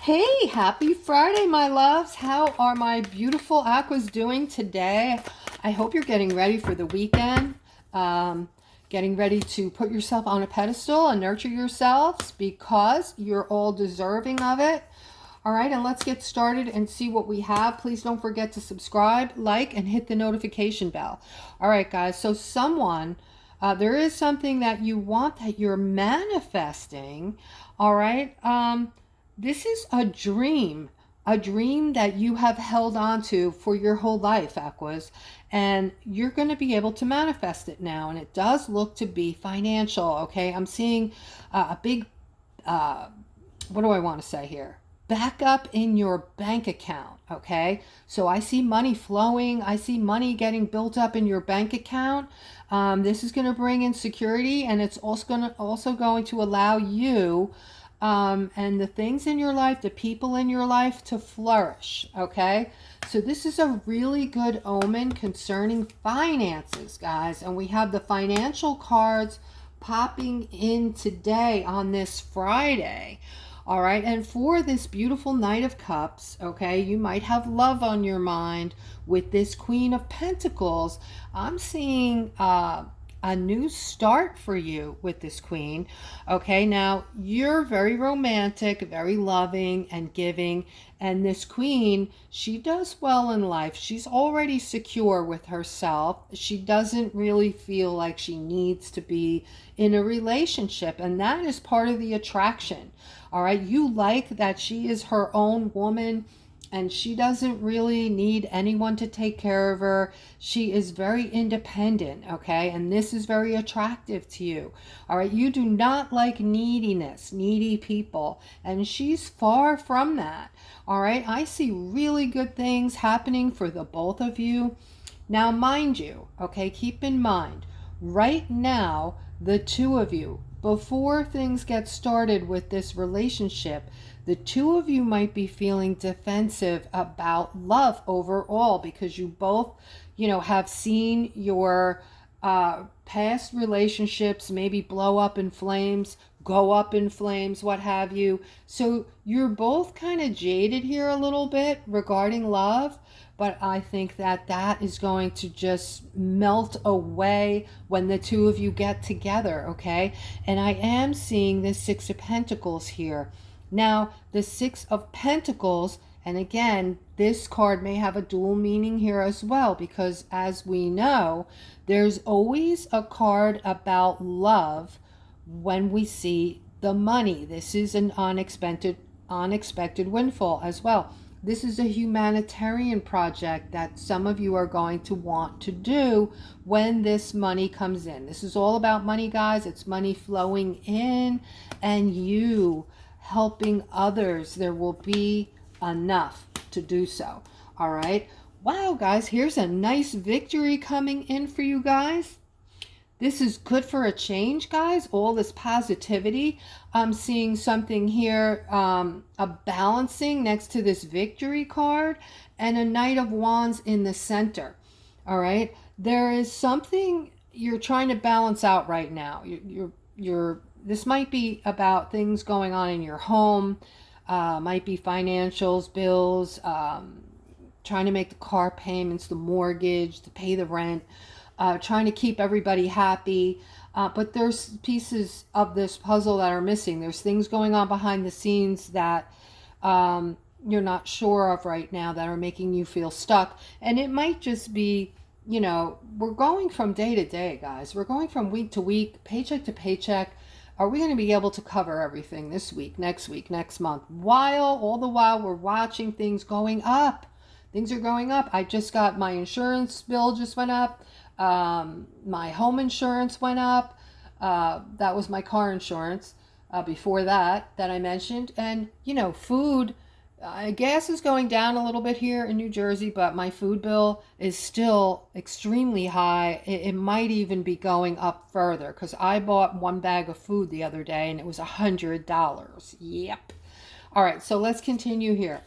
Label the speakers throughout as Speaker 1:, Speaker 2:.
Speaker 1: Hey, happy Friday, my loves. How are my beautiful aquas doing today? I hope you're getting ready for the weekend. Getting ready to put yourself on a pedestal and nurture yourselves because you're all deserving of it. All right, and let's get started and see what we have. Please don't forget to subscribe, like, and hit the notification bell. All right, guys, so there is something that you want that you're manifesting. All right, this is a dream that you have held on to for your whole life, Aquas, and you're going to be able to manifest it now. And it does look to be financial, okay? I'm seeing a big, what do I want to say here? Back up in your bank account, okay? So I see money flowing. I see money getting built up in your bank account. This is going to bring in security, and it's also going to allow you and the things in your life, the people in your life to flourish, okay? So this is a really good omen concerning finances, guys. And we have the financial cards popping in today on this Friday. All right, and for this beautiful Knight of Cups, okay, you might have love on your mind with this Queen of Pentacles. I'm seeing a new start for you with this Queen. Okay, now you're very romantic, very loving and giving, and this Queen, she does well in life. She's already secure with herself. She doesn't really feel like she needs to be in a relationship, and that is part of the attraction. All right, you like that she is her own woman and she doesn't really need anyone to take care of her. She is very independent, okay? And this is very attractive to you. All right, you do not like neediness, needy people, and she's far from that. All right, I see really good things happening for the both of you. Now, mind you, okay, keep in mind, right now, the two of you, before things get started with this relationship, the two of you might be feeling defensive about love overall because you both, have seen your past relationships maybe blow up in flames, go up in flames, what have you. So you're both kind of jaded here a little bit regarding love, but I think that is going to just melt away when the two of you get together, okay? And I am seeing the Six of Pentacles here. Now, the Six of Pentacles, and again, this card may have a dual meaning here as well, because as we know, there's always a card about love when we see the money. This is an unexpected windfall as well. This is a humanitarian project that some of you are going to want to do when this money comes in. This is all about money, guys. It's money flowing in and you helping others. There will be enough to do so. All right. Wow, guys, here's a nice victory coming in for you guys. This is good for a change, guys. All this positivity. I'm seeing something here, a balancing next to this victory card and a Knight of Wands in the center. All right. There is something you're trying to balance out right now. This might be about things going on in your home, might be financials, bills, trying to make the car payments, the mortgage, to pay the rent. Trying to keep everybody happy. But there's pieces of this puzzle that are missing. There's things going on behind the scenes that you're not sure of right now that are making you feel stuck. And it might just be, we're going from day to day, guys. We're going from week to week, paycheck to paycheck. Are we going to be able to cover everything this week, next month? All the while we're watching things going up. Things are going up. I just got my insurance bill just went up. My home insurance went up. That was my car insurance before that I mentioned. And, food, gas is going down a little bit here in New Jersey, but my food bill is still extremely high. It might even be going up further because I bought one bag of food the other day and it was $100. Yep. All right, so let's continue here.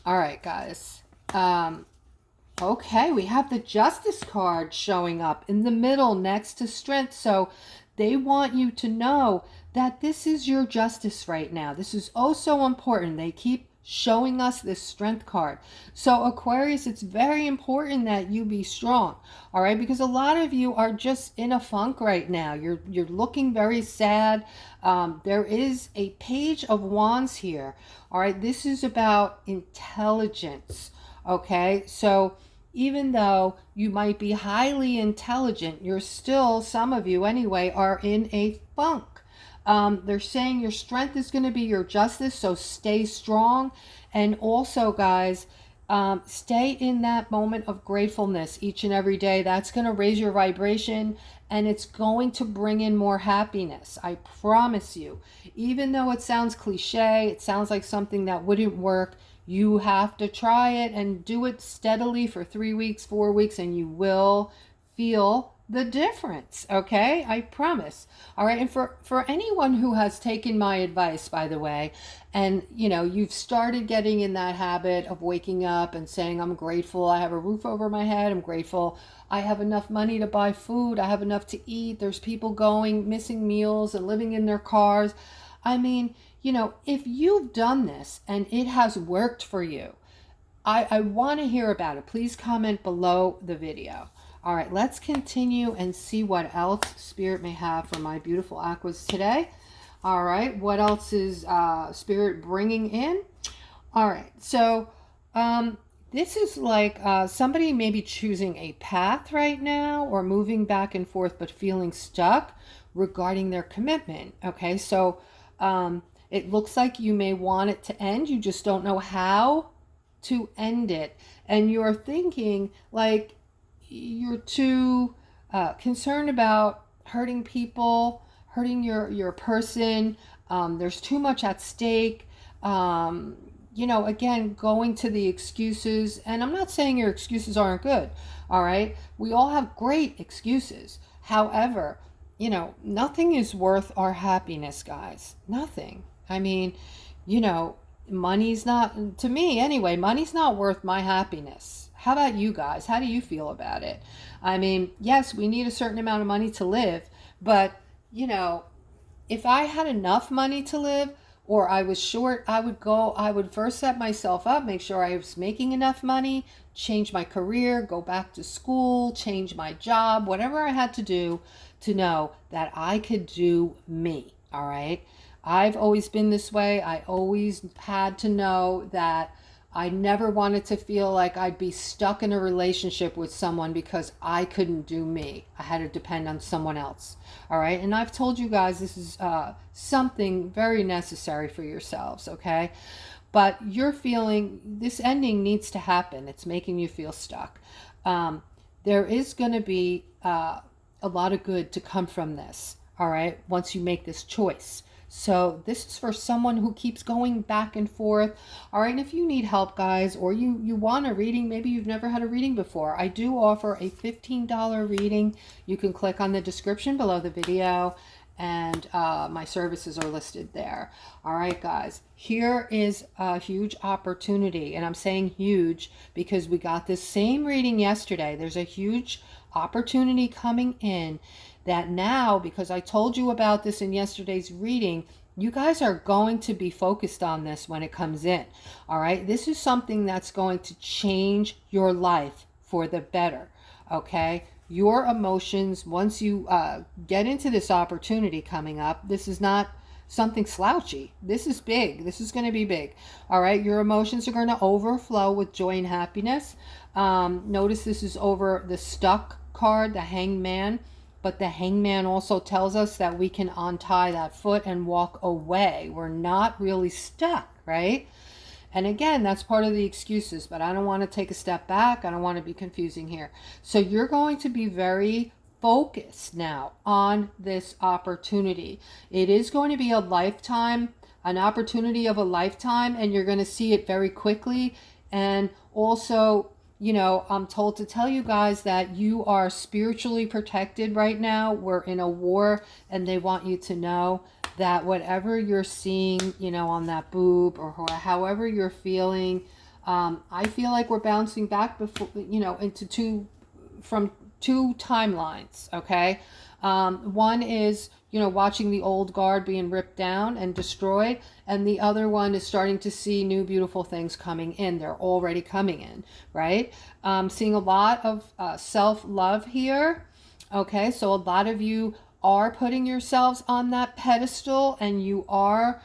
Speaker 1: All right, guys. Okay, we have the Justice card showing up in the middle next to Strength. So They want you to know that this is your justice right now. This is oh so important. They keep showing us this strength card. So Aquarius, it's very important that you be strong, all right? Because a lot of you are just in a funk right now. You're looking very sad. There is a Page of Wands here, all right? This is about intelligence, okay? So even though you might be highly intelligent, you're still, some of you anyway, are in a funk. They're saying your strength is going to be your justice, so stay strong. And also, guys, stay in that moment of gratefulness each and every day. That's going to raise your vibration, and it's going to bring in more happiness. I promise you. Even though it sounds cliche, it sounds like something that wouldn't work, you have to try it and do it steadily for 3 weeks, 4 weeks, and you will feel the difference, okay? I promise. All right, and for anyone who has taken my advice, by the way, and you know, you've started getting in that habit of waking up and saying, I'm grateful I have a roof over my head, I'm grateful I have enough money to buy food, I have enough to eat, there's people going missing meals and living in their cars. I mean, you know, if you've done this and it has worked for you, I want to hear about it. Please comment below the video. All right, let's continue and see what else Spirit may have for my beautiful Aquas today. All right, what else is Spirit bringing in? All right, so this is like somebody maybe choosing a path right now or moving back and forth but feeling stuck regarding their commitment. Okay, so it looks like you may want it to end. You just don't know how to end it. And you're thinking like, you're too concerned about hurting people, hurting your person. There's too much at stake. You know, again, going to the excuses. And I'm not saying your excuses aren't good. All right. We all have great excuses. However, you know, nothing is worth our happiness, guys. Nothing. I mean, you know, money's not, to me anyway, money's not worth my happiness. How about you guys? How do you feel about it? I mean, yes, we need a certain amount of money to live, but, you know, if I had enough money to live or I was short, I would first set myself up, make sure I was making enough money, change my career, go back to school, change my job, whatever I had to do to know that I could do me, all right? I've always been this way. I always had to know that I never wanted to feel like I'd be stuck in a relationship with someone because I couldn't do me. I had to depend on someone else. All right. And I've told you guys this is something very necessary for yourselves. Okay. But you're feeling this ending needs to happen. It's making you feel stuck. There is going to be a lot of good to come from this. All right. Once you make this choice. So this is for someone who keeps going back and forth. All right, and if you need help, guys, or you want a reading, maybe you've never had a reading before, I do offer a $15 reading. You can click on the description below the video, and my services are listed there. All right, guys, here is a huge opportunity, and I'm saying huge because we got this same reading yesterday. There's a huge opportunity coming in that now, because I told you about this in yesterday's reading, you guys are going to be focused on this when it comes in. All right, this is something that's going to change your life for the better. Okay, your emotions, once you get into this opportunity coming up, this is not something slouchy. This is big. This is going to be big. All right, your emotions are going to overflow with joy and happiness. Notice this is over the stuck card, the Hanged Man. But the Hangman also tells us that we can untie that foot and walk away. We're not really stuck, right? And again, that's part of the excuses, but I don't want to take a step back. I don't want to be confusing here. So you're going to be very focused now on this opportunity. It is going to be a lifetime, an opportunity of a lifetime, and you're going to see it very quickly. And also, you know, I'm told to tell you guys that you are spiritually protected right now. We're in a war, and they want you to know that whatever you're seeing, you know, on that boob or however you're feeling, I feel like we're bouncing back before, you know, into two timelines. Okay. One is, watching the old guard being ripped down and destroyed, and the other one is starting to see new beautiful things coming in. They're already coming in, right? Seeing a lot of self-love here. Okay, so a lot of you are putting yourselves on that pedestal, and you are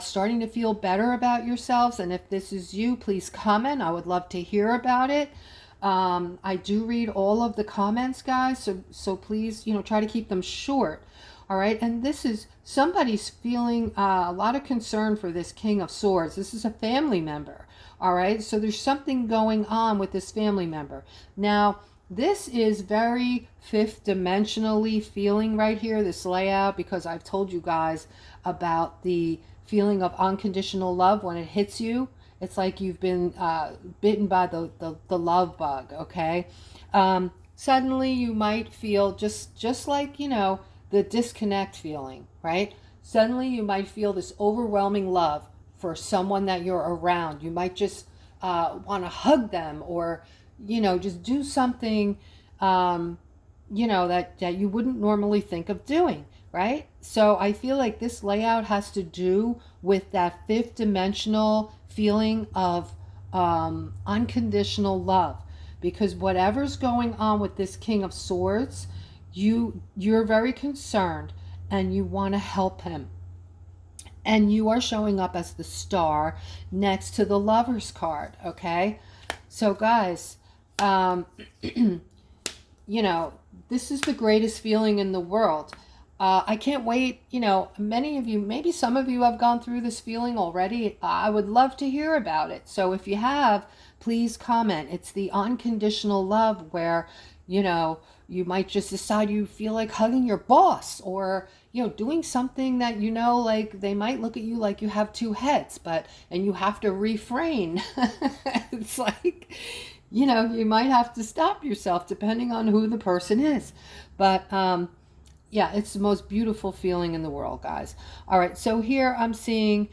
Speaker 1: starting to feel better about yourselves. And if this is you, please comment. I would love to hear about it. I do read all of the comments, guys, so please, try to keep them short. All right, and this is somebody's feeling a lot of concern for this King of Swords. This is a family member. All right, so there's something going on with this family member. Now, this is very fifth dimensionally feeling right here, this layout, because I've told you guys about the feeling of unconditional love when it hits you. It's like you've been bitten by the love bug, okay? Suddenly you might feel just like, the disconnect feeling, right? Suddenly you might feel this overwhelming love for someone that you're around. You might just want to hug them, or, just do something, that you wouldn't normally think of doing, right? So I feel like this layout has to do with that fifth dimensional feeling of unconditional love, because whatever's going on with this King of Swords, you're very concerned and you want to help him, and you are showing up as the star next to the Lover's card. Okay, so guys, this is the greatest feeling in the world. I can't wait. Many of you, maybe some of you have gone through this feeling already. I would love to hear about it. So if you have, please comment. It's the unconditional love where, you might just decide you feel like hugging your boss, or, doing something that, like they might look at you like you have two heads, and you have to refrain. It's like, you might have to stop yourself depending on who the person is. But, yeah, it's the most beautiful feeling in the world, guys. All right, so here I'm seeing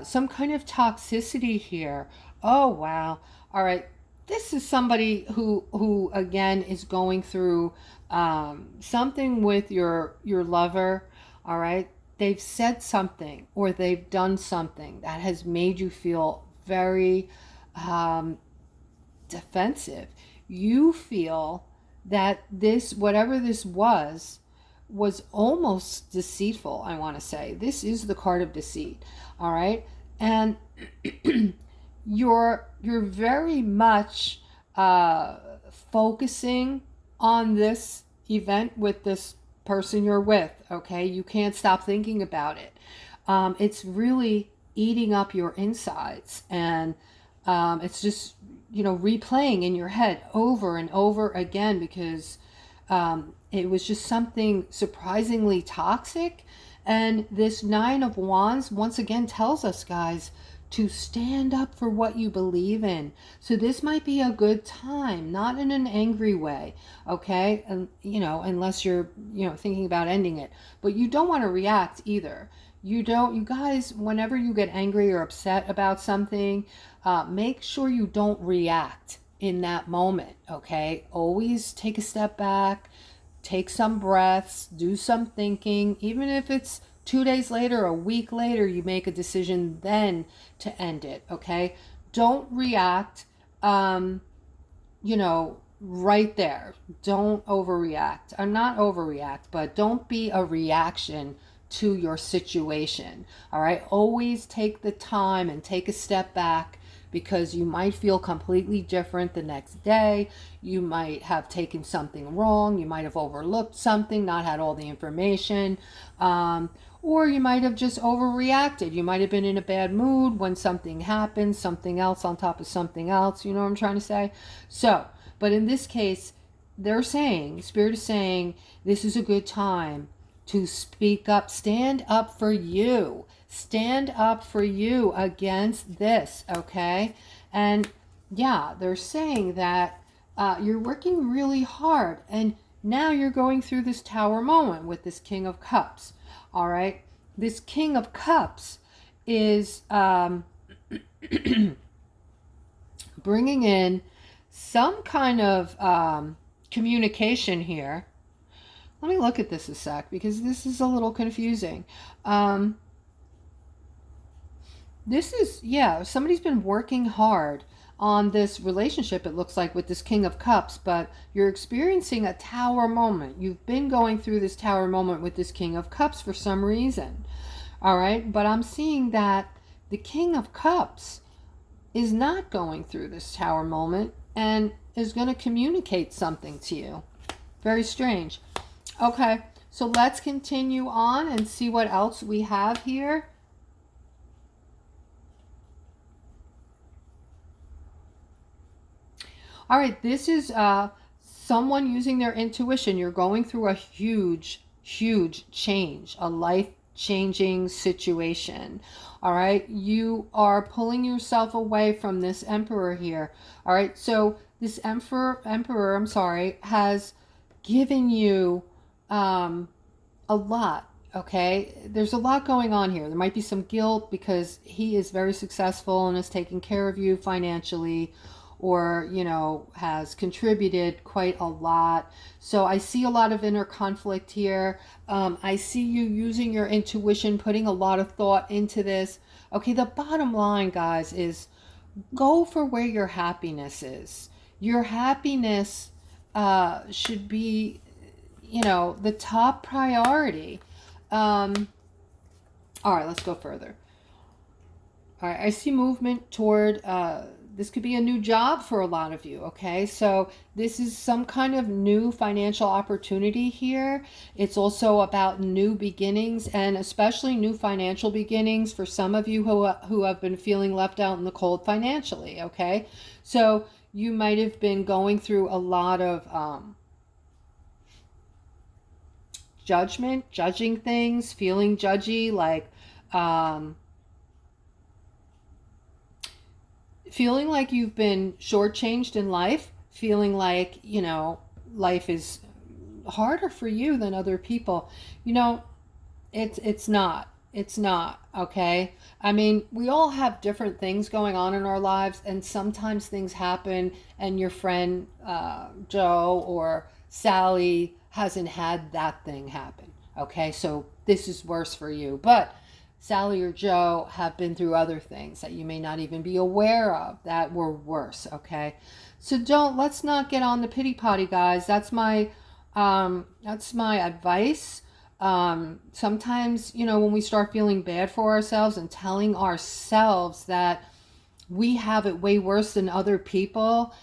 Speaker 1: some kind of toxicity here. Oh, wow. All right, this is somebody who again, is going through something with your lover. All right, they've said something or they've done something that has made you feel very defensive. You feel that this, whatever this was almost deceitful, I want to say. This is the card of deceit, all right? And you're very much focusing on this event with this person you're with, okay? You can't stop thinking about it. It's really eating up your insides, and it's just, replaying in your head over and over again, because it was just something surprisingly toxic. And this Nine of Wands once again tells us, guys, to stand up for what you believe in. So this might be a good time, not in an angry way, okay? And unless you're, thinking about ending it. But you don't want to react either. You guys, whenever you get angry or upset about something, make sure you don't react in that moment, okay? Always take a step back, take some breaths, do some thinking. Even if it's 2 days later, a week later, you make a decision then to end it, okay? Don't react, right there. Don't overreact. I'm not overreact, but don't be a reaction to your situation, all right? Always take the time and take a step back, because you might feel completely different the next day. You might have taken something wrong. You might have overlooked something, not had all the information, or you might have just overreacted. You might have been in a bad mood when something happened, something else on top of something else. You know what I'm trying to say? So, but in this case, they're saying, Spirit is saying, this is a good time to speak up, stand up for you. Stand up for you against this, okay? And yeah, they're saying that you're working really hard, and now you're going through this Tower moment with this King of Cups, all right? This King of Cups is bringing in some kind of communication here Let me look at this a sec because this is a little confusing. Um, this is, yeah, somebody's been working hard on this relationship, it looks like, with this King of Cups, but you're experiencing a tower moment. You've been going through this tower moment with this King of Cups for some reason. All right, but I'm seeing that the King of Cups is not going through this tower moment and is going to communicate something to you. Very strange. Okay, so let's continue on and see what else we have here. All right, this is someone using their intuition. You're going through a huge, huge change, a life-changing situation. All right, you are pulling yourself away from this emperor here. All right, so this emperor, I'm sorry, has given you a lot. Okay, there's a lot going on here. There might be some guilt because he is very successful and is taking care of you financially, or, you know, has contributed quite a lot. So I see a lot of inner conflict here. I see you using your intuition, putting a lot of thought into this. Okay, the bottom line, guys, is go for where your happiness is. Your happiness should be, you know, the top priority. All right, let's go further. All right, I see movement toward, this could be a new job for a lot of you, okay? So this is some kind of new financial opportunity here. It's also about new beginnings, and especially new financial beginnings for some of you who have been feeling left out in the cold financially, okay? So you might have been going through a lot of judging things, feeling judgy, like feeling like you've been shortchanged in life, feeling like, you know, life is harder for you than other people. You know, it's not. It's not, okay? I mean, we all have different things going on in our lives, and sometimes things happen, and your friend Joe or Sally hasn't had that thing happen, okay? So this is worse for you. But Sally or Joe have been through other things that you may not even be aware of that were worse, okay? So let's not get on the pity potty, guys. That's my advice. Sometimes, you know, when we start feeling bad for ourselves and telling ourselves that we have it way worse than other people,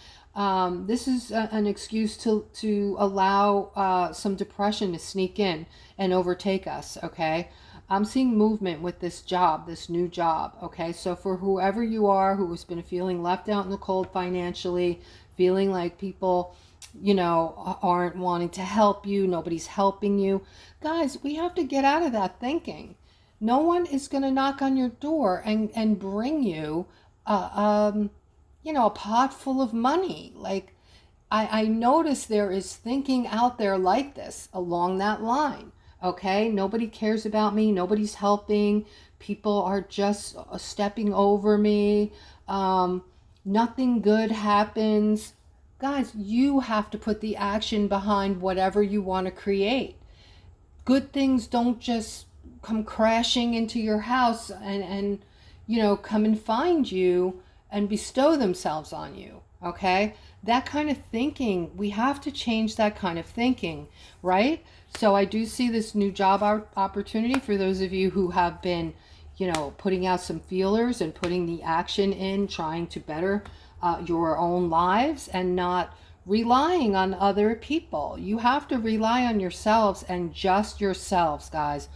Speaker 1: this is an excuse to allow some depression to sneak in and overtake us, okay? I'm seeing movement with this job, this new job, okay? So for whoever you are who has been feeling left out in the cold financially, feeling like people, you know, aren't wanting to help you, nobody's helping you, guys, we have to get out of that thinking. No one is going to knock on your door and bring you, you know, a pot full of money. Like, I notice there is thinking out there like this along that line. Okay, nobody cares about me, nobody's helping, people are just stepping over me, nothing good happens. Guys, you have to put the action behind whatever you want to create. Good things don't just come crashing into your house and you know, come and find you and bestow themselves on you, okay? That kind of thinking, we have to change that kind of thinking, right? So I do see this new job opportunity for those of you who have been, you know, putting out some feelers and putting the action in, trying to better your own lives and not relying on other people. You have to rely on yourselves and just yourselves, guys.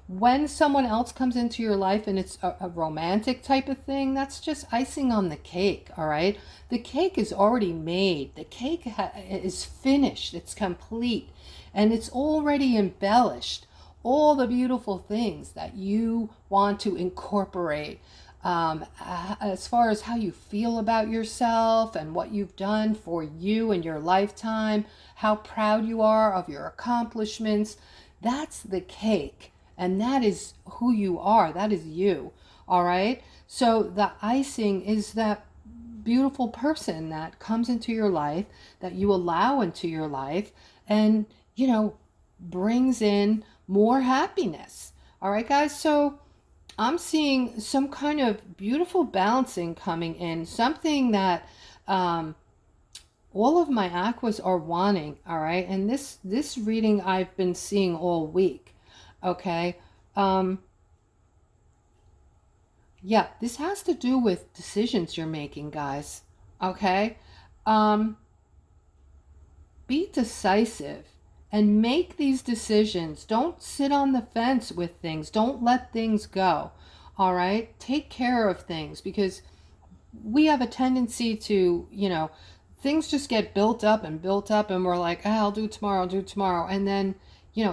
Speaker 1: When someone else comes into your life and it's a romantic type of thing, that's just icing on the cake, all right? The cake is already made. The cake is finished. It's complete. And it's already embellished. All the beautiful things that you want to incorporate as far as how you feel about yourself and what you've done for you in your lifetime, how proud you are of your accomplishments, that's the cake. And that is who you are. That is you. All right. So the icing is that beautiful person that comes into your life, that you allow into your life. And, you know, brings in more happiness. All right, guys. So I'm seeing some kind of beautiful balancing coming in, something that all of my aquas are wanting. All right, and this reading I've been seeing all week. Okay. Yeah, this has to do with decisions you're making, guys. Okay. Um, be decisive and make these decisions. Don't sit on the fence with things. Don't let things go. All right. Take care of things, because we have a tendency to, things just get built up, and we're like, I'll do tomorrow, I'll do tomorrow. And then,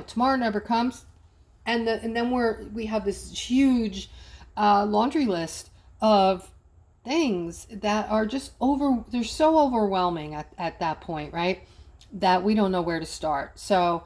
Speaker 1: tomorrow never comes. And then we have this huge laundry list of things that are just they're so overwhelming at that point, right? That we don't know where to start. So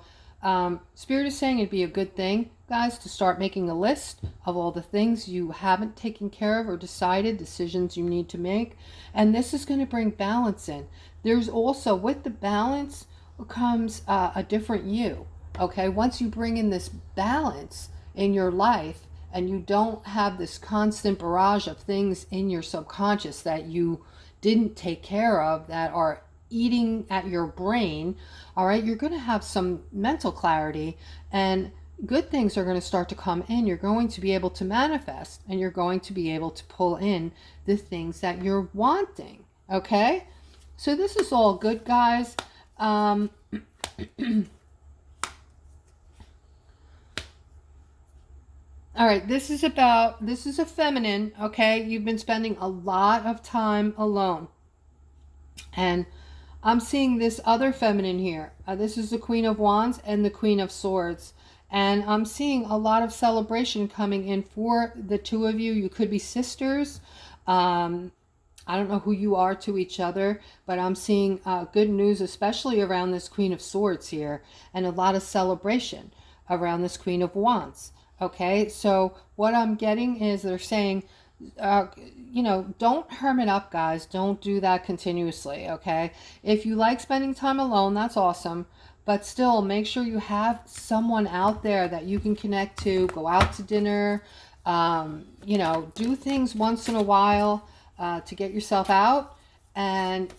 Speaker 1: Spirit is saying it'd be a good thing, guys, to start making a list of all the things you haven't taken care of or decided, decisions you need to make. And this is going to bring balance in. There's also, with the balance comes a different you. Okay, once you bring in this balance in your life, and you don't have this constant barrage of things in your subconscious that you didn't take care of, that are eating at your brain, all right, you're going to have some mental clarity, and good things are going to start to come in. You're going to be able to manifest, and you're going to be able to pull in the things that you're wanting. Okay, so this is all good, guys. All right, this is a feminine, okay? You've been spending a lot of time alone. And I'm seeing this other feminine here. This is the Queen of Wands and the Queen of Swords. And I'm seeing a lot of celebration coming in for the two of you. You could be sisters. I don't know who you are to each other, but I'm seeing good news, especially around this Queen of Swords here, and a lot of celebration around this Queen of Wands. Okay, so what I'm getting is they're saying, don't hermit up, guys. Don't do that continuously, okay? If you like spending time alone, that's awesome. But still, make sure you have someone out there that you can connect to. Go out to dinner, do things once in a while to get yourself out. And,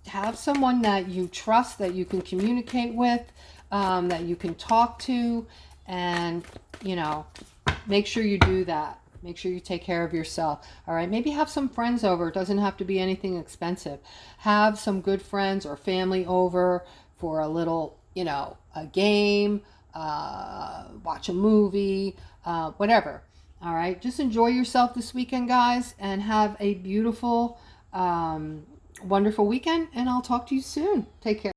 Speaker 1: have someone that you trust, that you can communicate with, that you can talk to. And, make sure you do that. Make sure you take care of yourself. All right. Maybe have some friends over. It doesn't have to be anything expensive. Have some good friends or family over for a little, a game, watch a movie, whatever. All right. Just enjoy yourself this weekend, guys, and have a beautiful, wonderful weekend. And I'll talk to you soon. Take care.